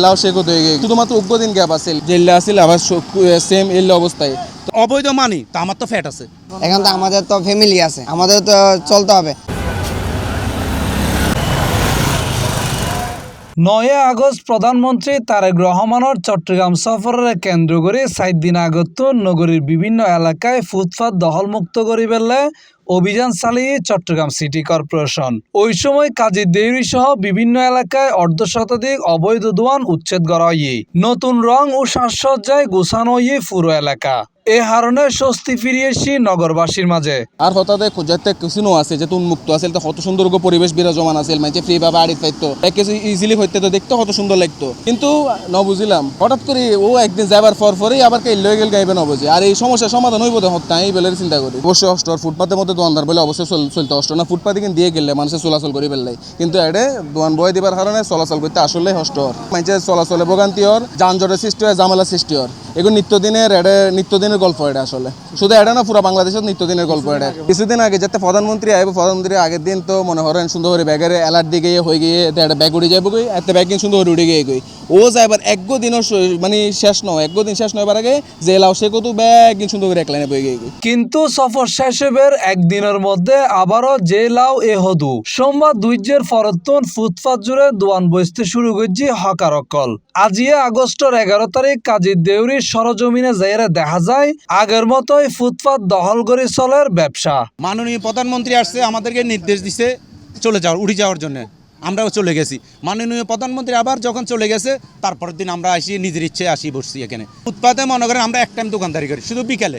লাও সে কত হয়ে গেছে শুধুমাত্র দিন গ্যাপ আছে জেলে আসিল আবার সেম এল অবস্থায় অবৈধ মানি তা আমার তো ফ্যাট আছে। এখন তো আমাদের তো ফ্যামিলি আছে, আমাদের তো চলতে হবে। 9 আগস্ট প্রধানমন্ত্রী তারেক রহমানের চট্টগ্রাম সফরের কেন্দ্র করে 7 দিন আগত নগরীর বিভিন্ন এলাকায় ফুটপাত দখলমুক্ত করে ফেললে অভিযান চালিয়ে চট্টগ্রাম সিটি কর্পোরেশন। ওই সময় কাজী দেউরি সহ বিভিন্ন এলাকায় অর্ধশতাধিক অবৈধ দোকান উচ্ছেদ করা হয়। নতুন রং ও সাজসজ্জায় গোছানো পুরো এলাকা। এ হারণে স্বস্তি ফিরিয়েছি নগরবাসীর মাঝে। আর হঠাৎ যাতে কিছু আছে যেহেতু উন্মুক্ত আছে কত সুন্দর পরিবেশ বিরাজমান আছে মানে ফ্রি ভাবে আড়ি পাইতো এক কিছু ইজিলি হইতে তো দেখতে কত সুন্দর লাগতো, কিন্তু ন বুঝিলাম হঠাৎ করে ও একদিন যাবার পরেই আবার কে লয়ে গেল গাইবে নবুঝে। আর এই সমস্যার সমাধান হইব হত্যা এই বেলের চিন্তা করি। অবশ্যই অষ্ট ফুটপাতের মধ্যে দোকানদার বলে অবশ্যই চলতে অষ্ট না, ফুটপাতে কিন্তু দিয়ে গেলে মানুষের চলাচল করে ফেললে, কিন্তু এডে দোকান বয়ে দিবার কারণে চলাচল করতে আসলে কষ্ট হর মানুষের চলাচলে ভোগান্তি হর, যানজটের সৃষ্টি হয়, ঝামেলার সৃষ্টি হর। এগুলো নিত্যদিনের গল্প এটা আসলে শুধু এটা না পুরো বাংলাদেশের নিত্যদিনের গল্প এটা। কিছুদিন আগে যাতে প্রধানমন্ত্রী আইব, প্রধানমন্ত্রী আগের দিন তো মনে করেন সুন্দর করে ব্যাগের অ্যালার্ট দিয়ে গিয়ে হয়ে গিয়ে একটা ব্যাগ উড়ে যাবো গই, একটা ব্যাগ কিন্তু সুন্দর করে উড়ে গিয়ে গই ও যাইবার একদিনও মানে শেষ নয়, একদিন শেষ নয় আগে যে লাও সে কত ব্যাগ কিন্তু সুন্দর করে এক লাইনে বয়ে গিয়ে গই। কিন্তু সফর শেষের একদিনের মধ্যে আবারও যে লাও এ হদু সোমবার দুইজের ফরতন ফুটপাত জুড়ে দোয়ান বসতে শুরু করছি হকারকল। আজিয়ে আগস্টের 11 তারিখ কাজী দেউরির সরজমিনে যাইরে দেখা যায় আগের মতোই ফুটপাত দখল করে চলের ব্যবসা। মাননীয় প্রধানমন্ত্রী আসছে, আমাদেরকে নির্দেশ দিছে চলে যাওয়ার, উঠে যাওয়ার জন্য। আমরাও চলে গেছি। মাননীয় প্রধানমন্ত্রী আবার যখন চলে গেছে তারপরের দিন আমরা আসি নিজের ইচ্ছে আসি বসছি এখানে ফুটপাতে। মনে করেন আমরা এক টাইম দোকানদারি করি, শুধু বিকেলে,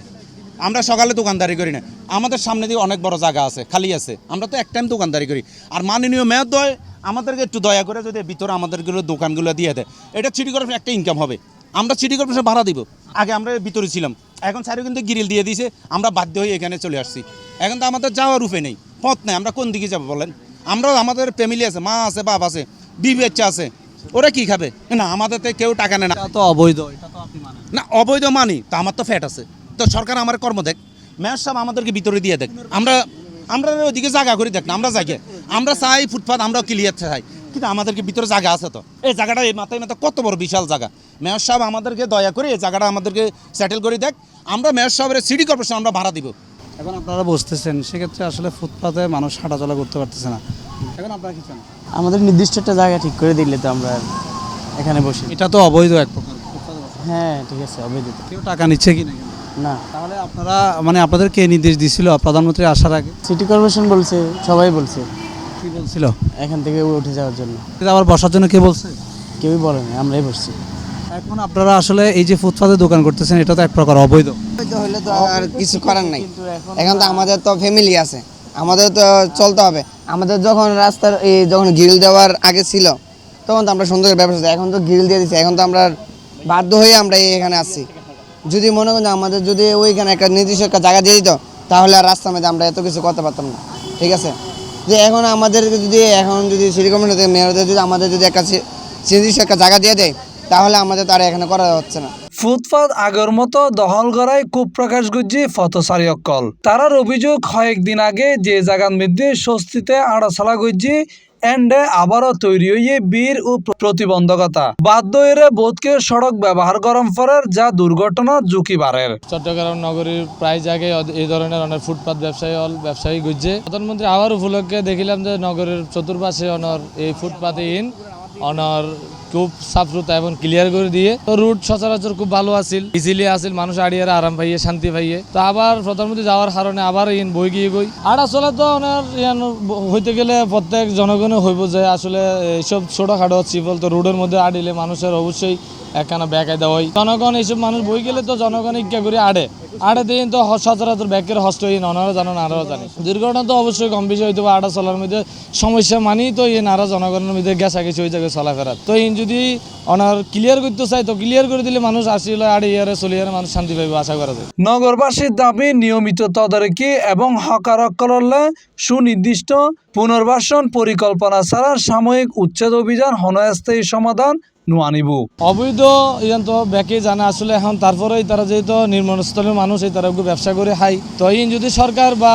আমরা সকালে দোকানদারি করি না। আমাদের সামনে দিয়ে অনেক বড় জায়গা আছে, খালি আছে, আমরা তো এক টাইম দোকানদারি করি। আর মাননীয় মেয়র আমাদেরকে একটু দয়া করে যদি ভিতরে আমাদেরগুলো দোকানগুলো দিয়ে দেয়, এটা সিটি কর্পোরেশন একটা ইনকাম হবে। আমরা সিটি কর্পোরেশন ভাড়া দিব, আগে আমরা ভিতরে ছিলাম, এখন স্যারও কিন্তু গ্রিল দিয়ে দিয়েছে, আমরা বাধ্য হয়ে এখানে চলে আসছি। এখন তো আমাদের যাওয়ার রূপে নেই, পথ নেই, আমরা কোন দিকে যাবো বলেন? আমরাও, আমাদের ফ্যামিলি আছে, মা আছে, বাপ আছে, বিবি বাচ্চা আছে, ওরা কি খাবে? না আমাদের তো কেউ টাকা নেয় না। তো অবৈধ, এটা তো আপনি মানেন না, অবৈধ মানি তা আমার তো ফ্যাট আছে। তো সরকার আমার কর্ম দেখ, মেয়র সাহেব আমাদেরকে ভিতরে দিয়ে দেখ, আমরা ওইদিকে জায়গা করে দেখ না, আমরা জায়গা আমরা চাই ফুটপাথ, আমরাও ক্লিয়ার চাই, কিন্তু আমাদেরকে ভিতরে জায়গা আছে তো। এই জায়গাটা এই মাথায় কত বড় বিশাল জায়গা। মেয়র সাহেব আমাদেরকে দয়া করে এই জায়গাটা আমাদেরকে সেটেল করে দেখ, আমরা মেয়র সাহেবের সিটি কর্পোরেশন আমরা ভাড়া দিব। এখন আপনারা বসতেছেন, সেক্ষেত্রে আসলে ফুটপাতে মানুষ হাঁটাচলা করতে পারতেছে না, এখন আপনারা কি চান? আমাদের নির্দিষ্ট একটা জায়গা ঠিক করে দিলে তো আমরা এখানে বসি। এটা তো অবৈধ এক প্রকার। হ্যাঁ ঠিক আছে, অবৈধ তো। কেউ টাকা নিচ্ছে কি না? না, তাহলে আপনারা মানে আপনাদের কে নির্দেশ দিছিল প্রধানমন্ত্রী আসার আগে? সিটি কর্পোরেশন বলছে, সবাই বলছে কি বলছিল? এখান থেকে উঠে যাওয়ার জন্য। আবার বসার জন্য কে বলছে? কেউই বলে না, আমরাই বসছি। এখন আপনারা আসলে এই যে ফুটপাতে দোকান করতেছেন, এটা তো এক প্রকার অবৈধ। হইলে তো আর কিছু করার নাই। এখন তো আমাদের তো ফ্যামিলি আছে, আমাদের তো চলতে হবে। আমাদের যখন রাস্তার যখন গ্রিল দেওয়ার আগে ছিল তখন তো আমরা সুন্দর ব্যবস্থা, এখন তো গ্রিল দিয়ে দিচ্ছি, এখন তো আমরা বাধ্য হয়ে আমরা এখানে আসছি। যদি মনে করেন আমাদের যদি ওইখানে একটা নির্দিষ্ট একটা জায়গা দিয়ে দিত তাহলে আর রাস্তার মধ্যে আমরা এত কিছু করতে পারতাম না। ঠিক আছে, যে এখন আমাদেরকে যদি সিটি কর্পোরেশন থেকে মেয়রদের যদি আমাদের যদি একটা নির্দিষ্ট একটা জায়গা দিয়ে দেয় তাহলে আমাদের তো আর এখানে করা হচ্ছে না। ফুটপাত আগের মতো দখল করায় খুব প্রকাশ করছে পথচারী অকল। তারার অভিযোগ কয়েকদিন আগে যে জায়গার মধ্যে স্বস্তিতে আড়াছালা করছে এন্ডে আবারও তৈরি হয়ে বীর ও প্রতিবন্ধকতা বাধ্য এর বোধকে সড়ক ব্যবহার করার পরে যা দুর্ঘটনা ঝুঁকি বাড়ের। চট্টগ্রাম নগরীর প্রায় জায়গায় এই ধরনের অনেক ফুটপাত ব্যবসায়ী গুজছে। প্রধানমন্ত্রী আবার উপলক্ষে দেখিলাম যে নগরের চতুর্পাশে অনর এই ফুটপাতে অনর খুব সাফরুতা এবং ক্লিয়ার করে দিয়ে তো রুট সচরাচর খুব ভালো আছিল, ইজিলি আছিল, মানুষ আড়িয়ার আরাম পাইয়ে শান্তি পাইয়ে। তো আবার প্রধানমন্ত্রী যাওয়ার কারণে আবার বই গিয়ে আড়া চলে তো ওনার হইতে গেলে প্রত্যেক জনগণে হইব যে আসলে এইসব ছোটখাটো চিপল তো রোডের মধ্যে আড়িলে মানুষের অবশ্যই একখানা ব্যাকাই দেওয়া হয়। জনগণ এইসব মানুষ বই গেলে তো জনগণ ইচ্ছা করে আড়ে দিয়ে তো সচরাচর ব্যাগের হস্ত ওনারা জানেন, আরও জানে। দুর্ঘটনা তো অবশ্যই কম বেশি হইতে আড়া চলার মধ্যে সমস্যা মানেই তো নারা জনগণের মধ্যে গেছি ওই জায়গায় চলাফেরা। তো যদি ওনার ক্লিয়ার করতে চাই তো ক্লিয়ার করে দিলে মানুষ আসলে আড়ে ইয়ারে চলিয়ারে মানুষ শান্তি পাইবে আশা করা যায়। নগরবাসীর দাবি নিয়মিত তদারকি এবং হকারকলে সুনির্দিষ্ট পুনর্বাসন পরিকল্পনা ছাড়া সাময়িক উচ্ছেদ অভিযান হনস্থায়ী সমাধান আনিব। অবৈধ ইয়ান তো ব্যাকে জানা আসলে এখন তারপরেই তারা যেহেতু নির্মাণস্থলের মানুষ এই তারা ব্যবসা করে খাই। তো এই যদি সরকার বা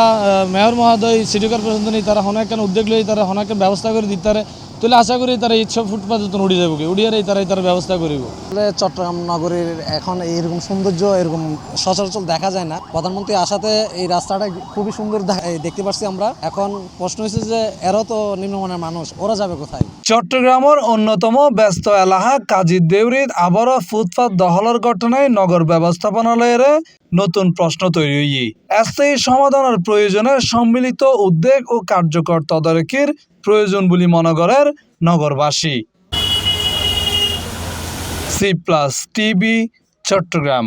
মেয়র মহোদয় সিটি কর্পোরেশন তারা অনেক উদ্যোগ লই তারা অনেক ব্যবস্থা করে দিতে পারে তো তাহলে আশা করি তারা ইচ্ছা ফুটপাতে তো উড়ে যাবো কি উড়িয়ে তারা ব্যবস্থা করিব। আসলে চট্টগ্রাম নগরীর এখন এইরকম সৌন্দর্য এরকম সচরাচর দেখা যায় না। প্রধানমন্ত্রী আসাতে এই রাস্তাটা খুবই সুন্দর দেখতে পাচ্ছি আমরা। এখন প্রশ্ন হচ্ছে যে এরাও তো নিম্নমানের মানুষ, ওরা যাবে কোথায়? চট্টগ্রামের অন্যতম ব্যস্ত এলাকা কাজী দেউরিত আবারও ফুটপাত দখলের ঘটনায় নগর ব্যবস্থাপনালয়ের নতুন প্রশ্ন তৈরি হয়ে স্থায়ী সমাধানের প্রয়োজনে সম্মিলিত উদ্যোগ ও কার্যকর তদারকির প্রয়োজন বলে মনে করেন নগরবাসী। C+ TV, Chittagong.